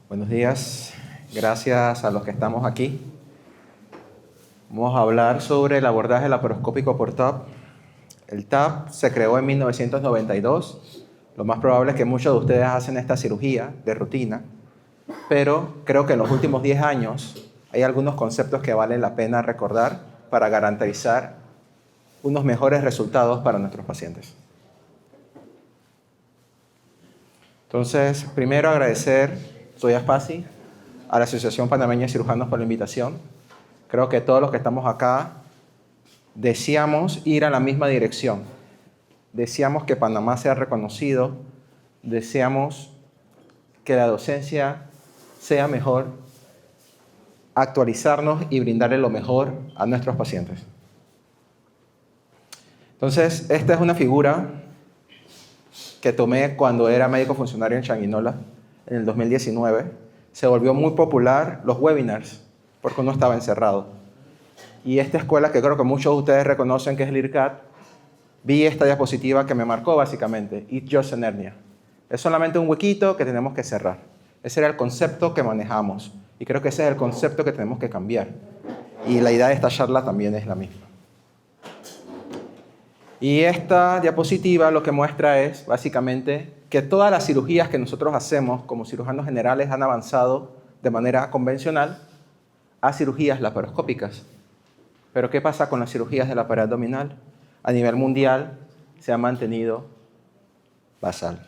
Buenos días, gracias a los que estamos aquí. Vamos a hablar sobre el abordaje laparoscópico por TAP. El TAP se creó en 1992. Lo más probable es que muchos de ustedes hacen esta cirugía de rutina, pero creo que en los últimos 10 años hay algunos conceptos que valen la pena recordar para garantizar unos mejores resultados para nuestros pacientes. Entonces, primero agradecer, soy Aspasi, a la Asociación Panameña de Cirujanos por la invitación. Creo que todos los que estamos acá deseamos ir a la misma dirección. Deseamos que Panamá sea reconocido, deseamos que la docencia sea mejor, actualizarnos y brindarle lo mejor a nuestros pacientes. Entonces, esta es una figura que tomé cuando era médico funcionario en Changuinola, en el 2019. Se volvió muy popular los webinars, porque uno estaba encerrado. Y esta escuela, que creo que muchos de ustedes reconocen que es el IRCAD, vi esta diapositiva que me marcó básicamente, Eat Just an Hernia. Es solamente un huequito que tenemos que cerrar. Ese era el concepto que manejamos. Y creo que ese es el concepto que tenemos que cambiar. Y la idea de esta charla también es la misma. Y esta diapositiva lo que muestra es, básicamente, que todas las cirugías que nosotros hacemos como cirujanos generales han avanzado de manera convencional a cirugías laparoscópicas. Pero ¿qué pasa con las cirugías de la pared abdominal? A nivel mundial se ha mantenido basal.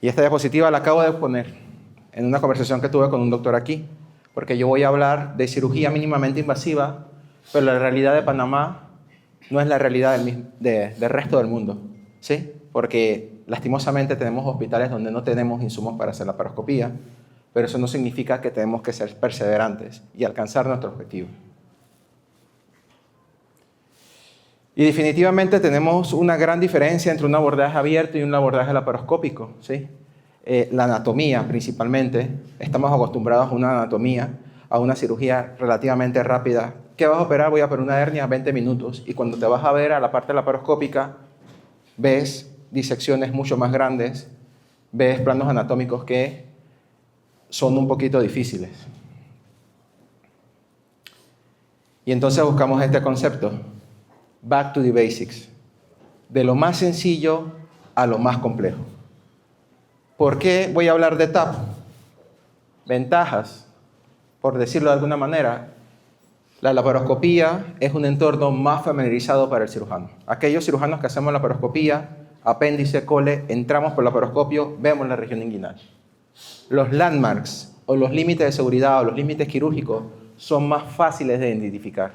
Y esta diapositiva la acabo de poner en una conversación que tuve con un doctor aquí, porque yo voy a hablar de cirugía mínimamente invasiva, pero la realidad de Panamá no es la realidad del resto del mundo, ¿sí? Porque lastimosamente tenemos hospitales donde no tenemos insumos para hacer laparoscopía, pero eso no significa que tenemos que ser perseverantes y alcanzar nuestro objetivo. Y definitivamente tenemos una gran diferencia entre un abordaje abierto y un abordaje laparoscópico, ¿sí? La anatomía principalmente, estamos acostumbrados a una anatomía, a una cirugía relativamente rápida. ¿Qué vas a operar? Voy a operar una hernia 20 minutos. Y cuando te vas a ver a la parte laparoscópica, ves disecciones mucho más grandes, ves planos anatómicos que son un poquito difíciles. Y entonces buscamos este concepto, back to the basics, de lo más sencillo a lo más complejo. ¿Por qué voy a hablar de TAP? Ventajas, por decirlo de alguna manera. La laparoscopía es un entorno más familiarizado para el cirujano. Aquellos cirujanos que hacemos laparoscopía, apéndice, cole, entramos por laparoscopio, vemos la región inguinal. Los landmarks o los límites de seguridad o los límites quirúrgicos son más fáciles de identificar.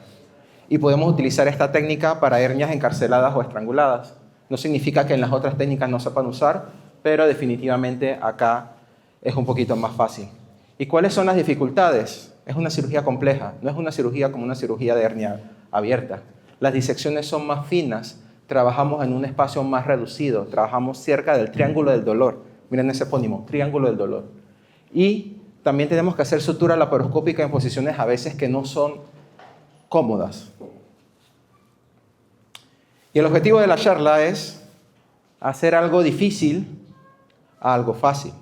Y podemos utilizar esta técnica para hernias encarceladas o estranguladas. No significa que en las otras técnicas no sepan usar, pero definitivamente acá es un poquito más fácil. ¿Y cuáles son las dificultades? Es una cirugía compleja, no es una cirugía como una cirugía de hernia abierta. Las disecciones son más finas, trabajamos en un espacio más reducido, trabajamos cerca del triángulo del dolor. Miren ese epónimo, triángulo del dolor. Y también tenemos que hacer sutura laparoscópica en posiciones a veces que no son cómodas. Y el objetivo de la charla es hacer algo difícil a algo fácil.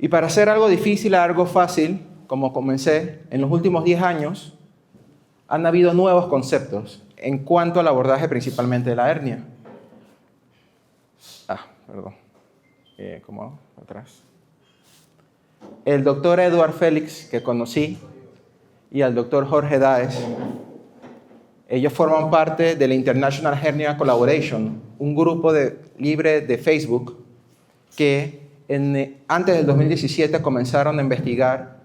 Y para hacer algo difícil a algo fácil, como comencé, en los últimos 10 años han habido nuevos conceptos en cuanto al abordaje principalmente de la hernia. ¿Cómo hago? Atrás. El doctor Edward Félix, que conocí, y el doctor Jorge Daes, ellos forman parte de la International Hernia Collaboration, un grupo libre de Facebook que antes del 2017 comenzaron a investigar,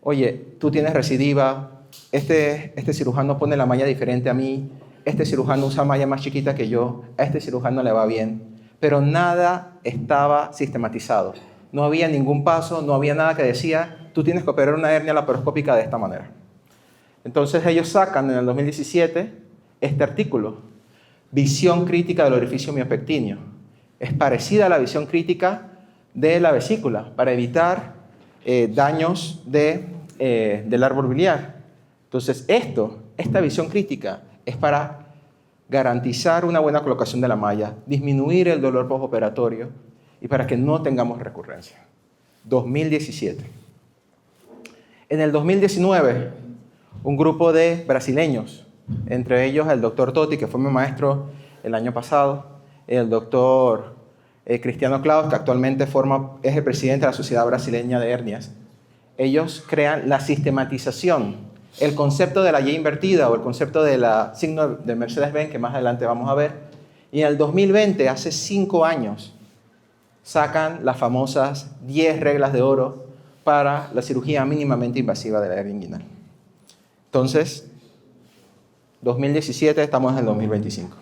oye, tú tienes recidiva, este cirujano pone la malla diferente a mí, este cirujano usa malla más chiquita que yo, a este cirujano le va bien, pero nada estaba sistematizado. No había ningún paso, no había nada que decía, tú tienes que operar una hernia laparoscópica de esta manera. Entonces ellos sacan en el 2017 este artículo, visión crítica del orificio miopectíneo. Es parecida a la visión crítica de la vesícula para evitar daños del árbol biliar. Entonces esta visión crítica es para garantizar una buena colocación de la malla, disminuir el dolor postoperatorio y para que no tengamos recurrencia. 2017. En el 2019, un grupo de brasileños, entre ellos el doctor Totti, que fue mi maestro el año pasado, el doctor Cristiano Claus, que actualmente es el presidente de la Sociedad Brasileña de Hernias, ellos crean la sistematización, el concepto de la Y invertida o el concepto de la signo de Mercedes-Benz, que más adelante vamos a ver. Y en el 2020, hace 5 años, sacan las famosas 10 reglas de oro para la cirugía mínimamente invasiva de la hernia inguinal. Entonces, 2017, estamos en el 2025.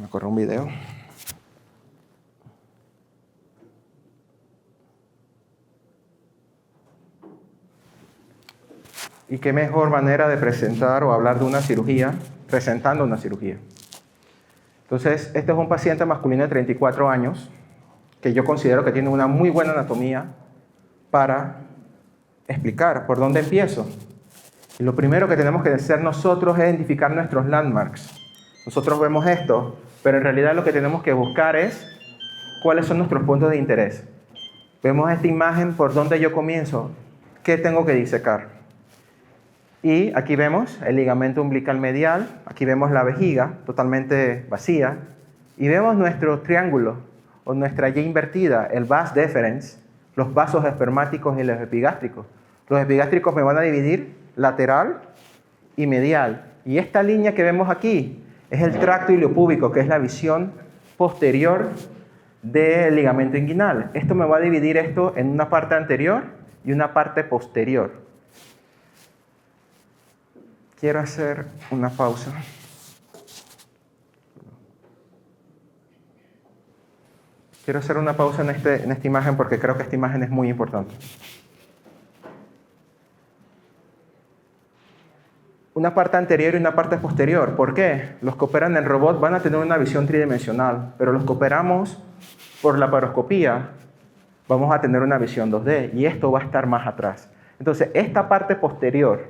Me corre un video. ¿Y qué mejor manera de presentar o hablar de una cirugía presentando una cirugía? Entonces, este es un paciente masculino de 34 años que yo considero que tiene una muy buena anatomía para explicar por dónde empiezo. Y lo primero que tenemos que hacer nosotros es identificar nuestros landmarks. Nosotros vemos esto, pero en realidad lo que tenemos que buscar es cuáles son nuestros puntos de interés. Vemos esta imagen, por dónde yo comienzo, qué tengo que disecar. Y aquí vemos el ligamento umbilical medial, aquí vemos la vejiga totalmente vacía, y vemos nuestro triángulo o nuestra Y invertida, el vas deferens, los vasos espermáticos y los epigástricos. Los epigástricos me van a dividir lateral y medial. Y esta línea que vemos aquí es el tracto iliopúbico, que es la visión posterior del ligamento inguinal. Esto me va a dividir esto en una parte anterior y una parte posterior. Quiero hacer una pausa. Quiero hacer una pausa en esta imagen porque creo que esta imagen es muy importante. Una parte anterior y una parte posterior. ¿Por qué? Los que operan en robot van a tener una visión tridimensional, pero los que operamos por la laparoscopía vamos a tener una visión 2D y esto va a estar más atrás. Entonces, esta parte posterior,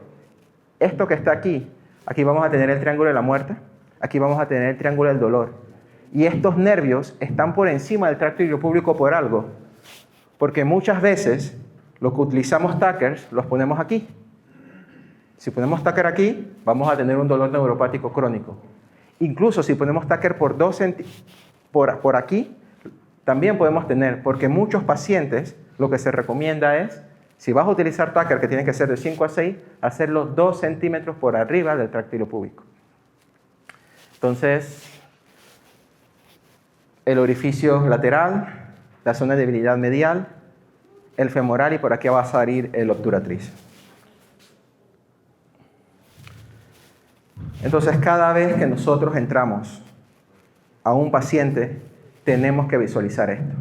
esto que está aquí, aquí vamos a tener el triángulo de la muerte, aquí vamos a tener el triángulo del dolor. Y estos nervios están por encima del tracto iliopúbico por algo, porque muchas veces lo que utilizamos tacers los ponemos aquí. Si ponemos tacker aquí, vamos a tener un dolor neuropático crónico. Incluso si ponemos tacker por aquí, también podemos tener, porque muchos pacientes lo que se recomienda es, si vas a utilizar tacker, que tiene que ser de 5 a 6, hacerlo 2 centímetros por arriba del tracto iliopúbico. Entonces, el orificio lateral, la zona de debilidad medial, el femoral y por aquí va a salir el obturatriz. Entonces, cada vez que nosotros entramos a un paciente, tenemos que visualizar esto.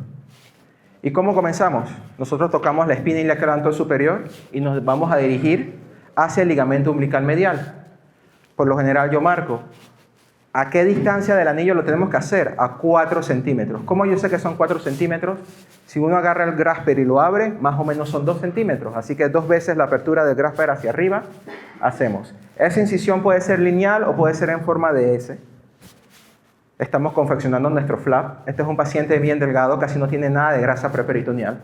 ¿Y cómo comenzamos? Nosotros tocamos la espina iliacal anterior superior y nos vamos a dirigir hacia el ligamento umbilical medial. Por lo general yo marco. ¿A qué distancia del anillo lo tenemos que hacer? A 4 centímetros. ¿Cómo yo sé que son 4 centímetros? Si uno agarra el grasper y lo abre, más o menos son 2 centímetros. Así que 2 veces la apertura del grasper hacia arriba hacemos. Esa incisión puede ser lineal o puede ser en forma de S. Estamos confeccionando nuestro flap. Este es un paciente bien delgado, casi no tiene nada de grasa preperitoneal.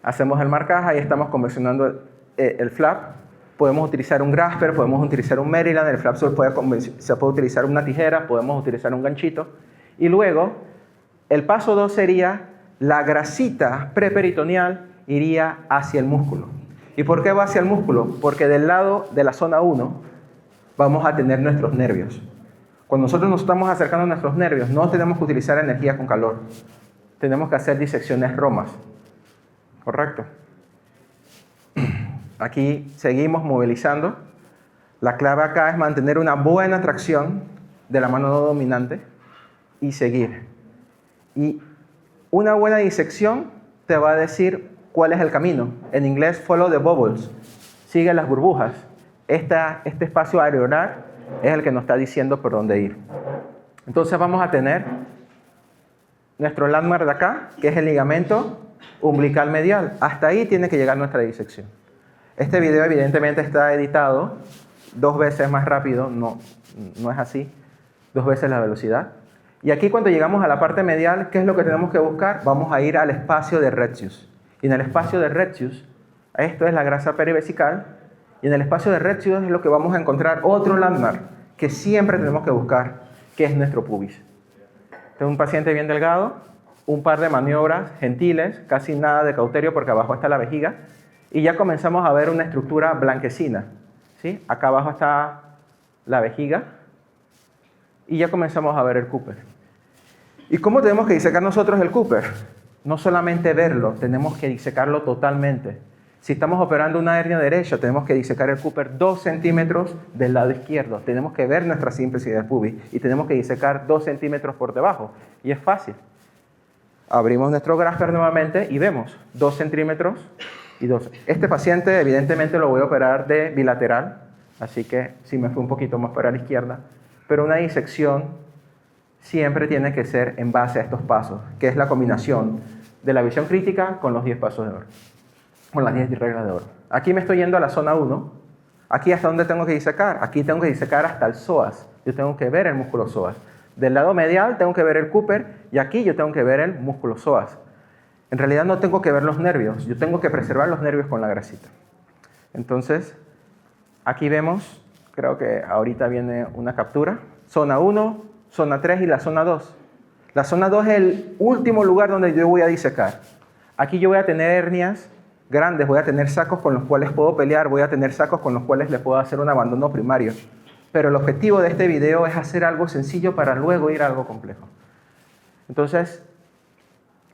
Hacemos el marcaje y estamos confeccionando el flap. Podemos utilizar un grasper, podemos utilizar un Maryland, el flap se puede utilizar una tijera, podemos utilizar un ganchito. Y luego, el paso 2 sería, la grasita preperitoneal iría hacia el músculo. ¿Y por qué va hacia el músculo? Porque del lado de la zona 1 vamos a tener nuestros nervios. Cuando nosotros nos estamos acercando a nuestros nervios, no tenemos que utilizar energía con calor. Tenemos que hacer disecciones romas. ¿Correcto? Aquí seguimos movilizando. La clave acá es mantener una buena tracción de la mano no dominante y seguir. Y una buena disección te va a decir cuál es el camino. En inglés, follow the bubbles. Sigue las burbujas. Este espacio areolar es el que nos está diciendo por dónde ir. Entonces vamos a tener nuestro landmark de acá, que es el ligamento umbilical medial. Hasta ahí tiene que llegar nuestra disección. Este video evidentemente está editado 2 veces más rápido, no es así, 2 veces la velocidad. Y aquí cuando llegamos a la parte medial, ¿qué es lo que tenemos que buscar? Vamos a ir al espacio de Retzius. Y en el espacio de Retzius, esto es la grasa perivesical, y en el espacio de Retzius es lo que vamos a encontrar otro landmark que siempre tenemos que buscar, que es nuestro pubis. Tengo un paciente bien delgado, un par de maniobras gentiles, casi nada de cauterio porque abajo está la vejiga, y ya comenzamos a ver una estructura blanquecina. ¿Sí? Acá abajo está la vejiga, y ya comenzamos a ver el Cooper. ¿Y cómo tenemos que disecar nosotros el Cooper? No solamente verlo, tenemos que disecarlo totalmente. Si estamos operando una hernia derecha, tenemos que disecar el Cooper 2 centímetros del lado izquierdo. Tenemos que ver nuestra síntesis del pubis y tenemos que disecar 2 centímetros por debajo. Y es fácil. Abrimos nuestro Grasper nuevamente y vemos 2 centímetros y 2. Este paciente evidentemente lo voy a operar de bilateral, así que sí me fui un poquito más para la izquierda. Pero una disección siempre tiene que ser en base a estos pasos, que es la combinación de la visión crítica con los 10 pasos de oro, con las 10 reglas de oro. Aquí me estoy yendo a la zona 1. Aquí hasta dónde tengo que disecar. Aquí tengo que disecar hasta el psoas. Yo tengo que ver el músculo psoas. Del lado medial tengo que ver el Cooper y aquí yo tengo que ver el músculo psoas. En realidad no tengo que ver los nervios. Yo tengo que preservar los nervios con la grasita. Entonces, aquí vemos, creo que ahorita viene una captura. Zona 1, zona 3 y la zona 2. La zona 2 es el último lugar donde yo voy a disecar. Aquí yo voy a tener hernias grandes, voy a tener sacos con los cuales puedo pelear, voy a tener sacos con los cuales le puedo hacer un abandono primario. Pero el objetivo de este video es hacer algo sencillo para luego ir a algo complejo. Entonces,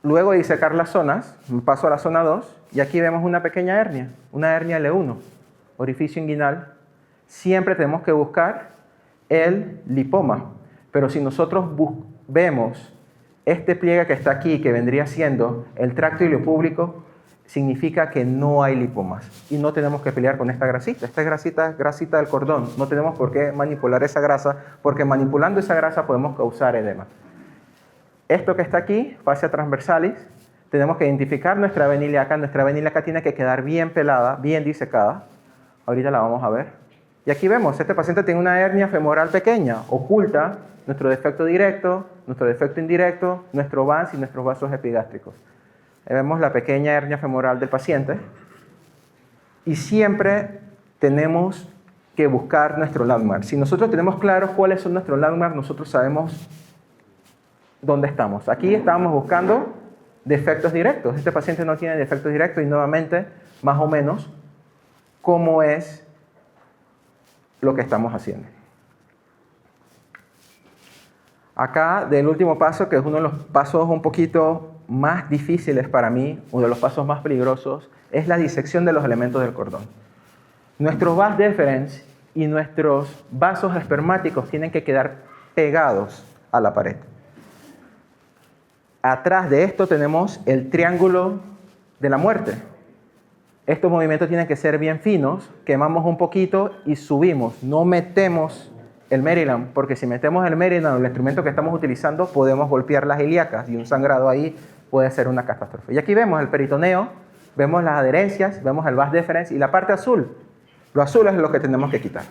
luego de disecar las zonas, me paso a la zona 2 y aquí vemos una pequeña hernia, una hernia L1, orificio inguinal. Siempre tenemos que buscar el lipoma, pero si nosotros vemos este pliegue que está aquí, que vendría siendo el tracto iliopúblico, significa que no hay lipomas y no tenemos que pelear con esta grasita. Esta grasita es grasita del cordón. No tenemos por qué manipular esa grasa porque manipulando esa grasa podemos causar edema. Esto que está aquí, fascia transversalis, tenemos que identificar nuestra vena ilíaca. Nuestra vena ilíaca tiene que quedar bien pelada, bien disecada. Ahorita la vamos a ver. Y aquí vemos, este paciente tiene una hernia femoral pequeña, oculta nuestro defecto directo, nuestro defecto indirecto, nuestro VANS y nuestros vasos epigástricos. Vemos la pequeña hernia femoral del paciente y siempre tenemos que buscar nuestro landmark. Si nosotros tenemos claros cuáles son nuestros landmarks, nosotros sabemos dónde estamos. Aquí estábamos buscando defectos directos. Este paciente no tiene defectos directos y nuevamente, más o menos, cómo es lo que estamos haciendo. Acá, del último paso, que es uno de los pasos un poquito más difíciles para mí, uno de los pasos más peligrosos, es la disección de los elementos del cordón. Nuestros vas deferens y nuestros vasos espermáticos tienen que quedar pegados a la pared. Atrás de esto tenemos el triángulo de la muerte. Estos movimientos tienen que ser bien finos, quemamos un poquito y subimos, no metemos el Maryland, porque si metemos el Maryland, el instrumento que estamos utilizando, podemos golpear las ilíacas y un sangrado ahí puede ser una catástrofe. Y aquí vemos el peritoneo, vemos las adherencias, vemos el vas deferens y la parte azul. Lo azul es lo que tenemos que quitar.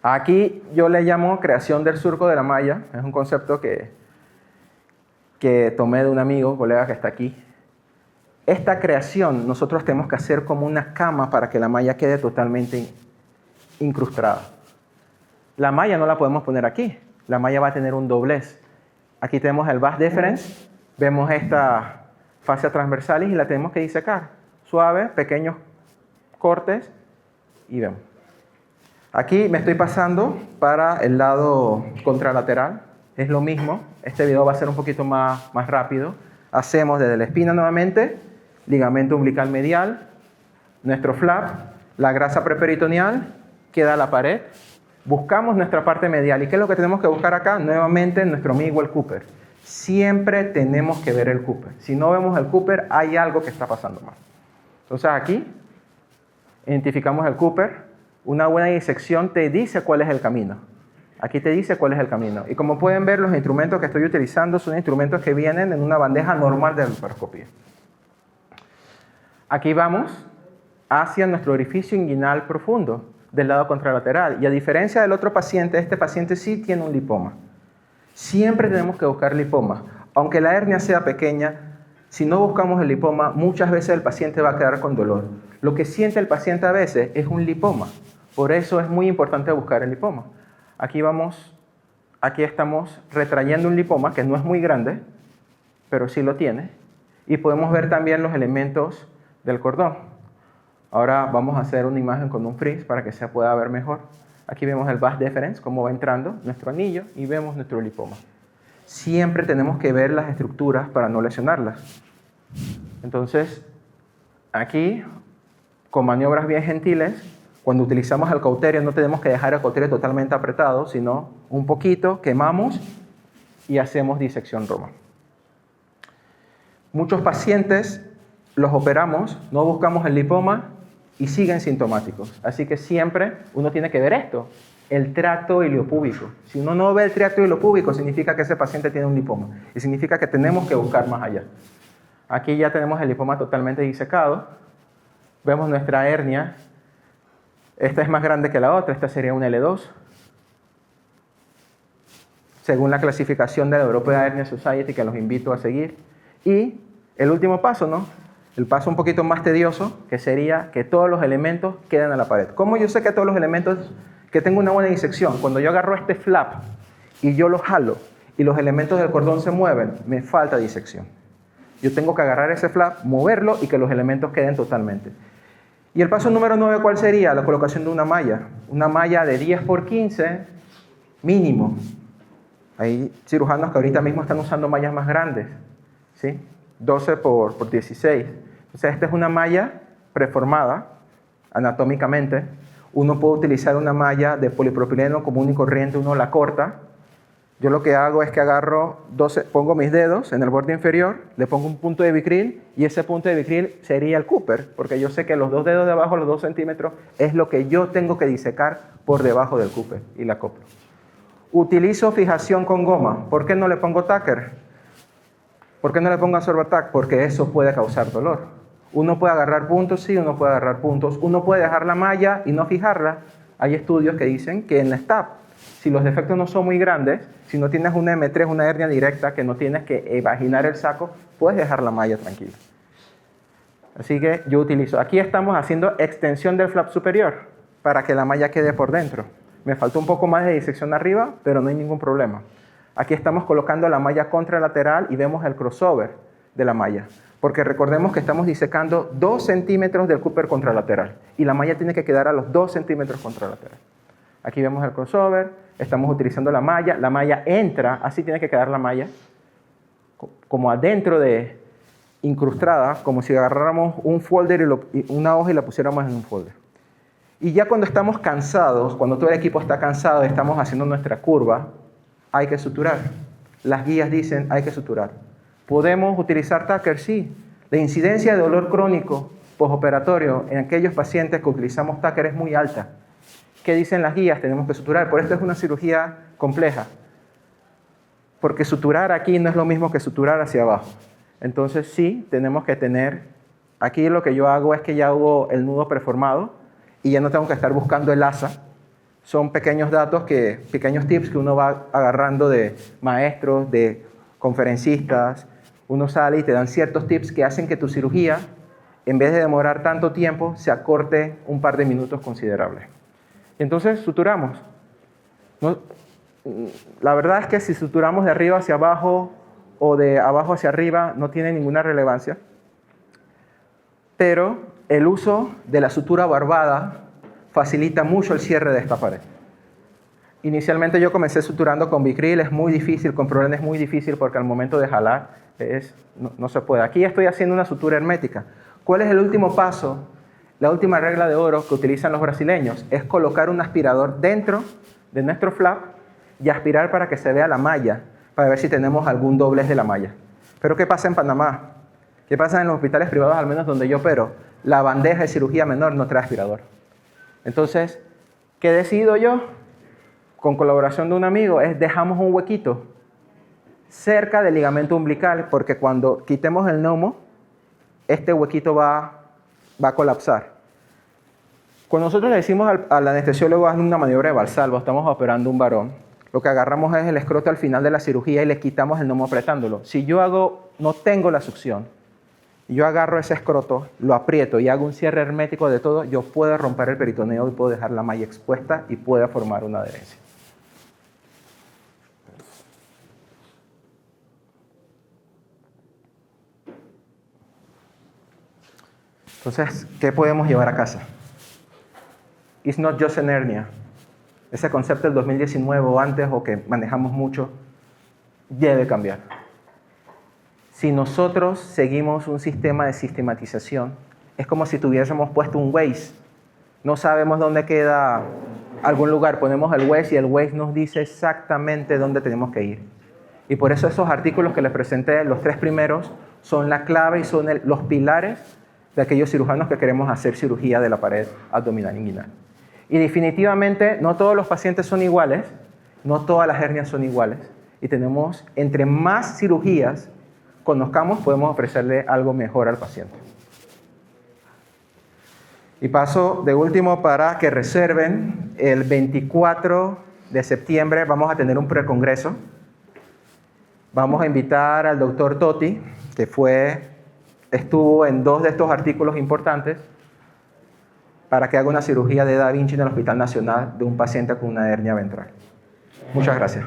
Aquí yo le llamo creación del surco de la malla, es un concepto que tomé de un amigo, colega que está aquí. Esta creación nosotros tenemos que hacer como una cama para que la malla quede totalmente incrustada. La malla no la podemos poner aquí, la malla va a tener un doblez. Aquí tenemos el vas deferens, vemos esta fascia transversalis y la tenemos que disecar. Suave, pequeños cortes y vemos. Aquí me estoy pasando para el lado contralateral, es lo mismo. Este video va a ser un poquito más rápido. Hacemos desde la espina nuevamente, ligamento umbilical medial, nuestro flap, la grasa preperitoneal, queda la pared. Buscamos nuestra parte medial. ¿Y qué es lo que tenemos que buscar acá? Nuevamente nuestro amigo el Cooper. Siempre tenemos que ver el Cooper. Si no vemos el Cooper, hay algo que está pasando mal. Entonces aquí identificamos el Cooper. Una buena disección te dice cuál es el camino. Aquí te dice cuál es el camino. Y como pueden ver, los instrumentos que estoy utilizando son instrumentos que vienen en una bandeja normal de laparoscopía. Aquí vamos hacia nuestro orificio inguinal profundo del lado contralateral. Y a diferencia del otro paciente, este paciente sí tiene un lipoma. Siempre tenemos que buscar lipoma. Aunque la hernia sea pequeña, si no buscamos el lipoma, muchas veces el paciente va a quedar con dolor. Lo que siente el paciente a veces es un lipoma. Por eso es muy importante buscar el lipoma. Aquí estamos retrayendo un lipoma que no es muy grande, pero sí lo tiene. Y podemos ver también los elementos del cordón. Ahora vamos a hacer una imagen con un freeze para que se pueda ver mejor. Aquí vemos el vas deferens, cómo va entrando nuestro anillo, y vemos nuestro lipoma. Siempre tenemos que ver las estructuras para no lesionarlas. Entonces, aquí, con maniobras bien gentiles, cuando utilizamos el cauterio no tenemos que dejar el cauterio totalmente apretado, sino un poquito, quemamos y hacemos disección roma. Muchos pacientes los operamos, no buscamos el lipoma y siguen sintomáticos. Así que siempre uno tiene que ver esto, el tracto iliopúbico. Si uno no ve el tracto iliopúbico, significa que ese paciente tiene un lipoma y significa que tenemos que buscar más allá. Aquí ya tenemos el lipoma totalmente disecado. Vemos nuestra hernia. Esta es más grande que la otra, esta sería un L2. Según la clasificación de la European Hernia Society, que los invito a seguir. Y el último paso, ¿no? El paso un poquito más tedioso, que sería que todos los elementos queden a la pared. ¿Cómo yo sé que todos los elementos, que tengo una buena disección? Cuando yo agarro este flap y yo lo jalo y los elementos del cordón se mueven, me falta disección. Yo tengo que agarrar ese flap, moverlo y que los elementos queden totalmente. Y el paso número 9, ¿cuál sería? La colocación de una malla. Una malla de 10 por 15 mínimo. Hay cirujanos que ahorita mismo están usando mallas más grandes, ¿sí? 12 por 16. Entonces, esta es una malla preformada anatómicamente. Uno puede utilizar una malla de polipropileno común y corriente, uno la corta. Yo lo que hago es que agarro, pongo mis dedos en el borde inferior, le pongo un punto de Vicryl y ese punto de Vicryl sería el Cooper, porque yo sé que los 2 dedos de abajo, los 2 centímetros, es lo que yo tengo que disecar por debajo del Cooper y la acoplo. Utilizo fijación con goma. ¿Por qué no le pongo tacker? ¿Por qué no le pongo Sorvatac? Porque eso puede causar dolor. Uno puede agarrar puntos, sí, uno puede agarrar puntos. Uno puede dejar la malla y no fijarla. Hay estudios que dicen que en la STAP, si los defectos no son muy grandes, si no tienes una M3, una hernia directa, que no tienes que vaginar el saco, puedes dejar la malla tranquila. Así que yo utilizo. Aquí estamos haciendo extensión del flap superior para que la malla quede por dentro. Me faltó un poco más de disección arriba, pero no hay ningún problema. Aquí estamos colocando la malla contralateral y vemos el crossover de la malla. Porque recordemos que estamos disecando 2 centímetros del Cooper contralateral. Y la malla tiene que quedar a los 2 centímetros contralateral. Aquí vemos el crossover, estamos utilizando la malla entra, así tiene que quedar la malla, como adentro de incrustada, como si agarráramos un folder y una hoja y la pusiéramos en un folder. Y ya cuando estamos cansados, cuando todo el equipo está cansado y estamos haciendo nuestra curva, hay que suturar. Las guías dicen hay que suturar. ¿Podemos utilizar tacker? Sí. La incidencia de dolor crónico postoperatorio en aquellos pacientes que utilizamos tacker es muy alta. ¿Qué dicen las guías? Tenemos que suturar. Por esto es una cirugía compleja. Porque suturar aquí no es lo mismo que suturar hacia abajo. Entonces sí, tenemos que tener... Aquí lo que yo hago es que ya hago el nudo preformado y ya no tengo que estar buscando el asa. Son pequeños datos, pequeños tips que uno va agarrando de maestros, de conferencistas. Uno sale y te dan ciertos tips que hacen que tu cirugía, en vez de demorar tanto tiempo, se acorte un par de minutos considerables. Entonces, suturamos. La verdad es que si suturamos de arriba hacia abajo o de abajo hacia arriba no tiene ninguna relevancia. Pero el uso de la sutura barbada facilita mucho el cierre de esta pared. Inicialmente yo comencé suturando con Vicryl, es muy difícil, con Prolene es muy difícil porque al momento de jalar no se puede. Aquí estoy haciendo una sutura hermética. ¿Cuál es el último paso? La última regla de oro que utilizan los brasileños es colocar un aspirador dentro de nuestro flap y aspirar para que se vea la malla, para ver si tenemos algún doblez de la malla. Pero ¿qué pasa en Panamá? ¿Qué pasa en los hospitales privados, al menos donde yo opero? La bandeja de cirugía menor no trae aspirador. Entonces, ¿qué decido yo? Con colaboración de un amigo, dejamos un huequito cerca del ligamento umbilical, porque cuando quitemos el neumo, este huequito va a colapsar. Cuando nosotros le decimos al anestesiólogo, haz una maniobra de Valsalva, estamos operando un varón, lo que agarramos es el escroto al final de la cirugía y le quitamos el gnomo apretándolo. Si yo no tengo la succión, yo agarro ese escroto, lo aprieto y hago un cierre hermético de todo, yo puedo romper el peritoneo y puedo dejar la malla expuesta y pueda formar una adherencia. Entonces, ¿qué podemos llevar a casa? It's not just an hernia. Ese concepto del 2019 o antes, o que manejamos mucho, debe cambiar. Si nosotros seguimos un sistema de sistematización, es como si tuviésemos puesto un Waze. No sabemos dónde queda algún lugar, ponemos el Waze y el Waze nos dice exactamente dónde tenemos que ir. Y por eso esos artículos que les presenté, los 3 primeros, son la clave y son los pilares de aquellos cirujanos que queremos hacer cirugía de la pared abdominal inguinal. Y definitivamente no todos los pacientes son iguales, no todas las hernias son iguales, y tenemos, entre más cirugías conozcamos, podemos ofrecerle algo mejor al paciente. Y paso de último para que reserven, el 24 de septiembre vamos a tener un precongreso. Vamos a invitar al doctor Totti, que estuvo en 2 de estos artículos importantes, para que haga una cirugía de Da Vinci en el Hospital Nacional de un paciente con una hernia ventral. Muchas gracias.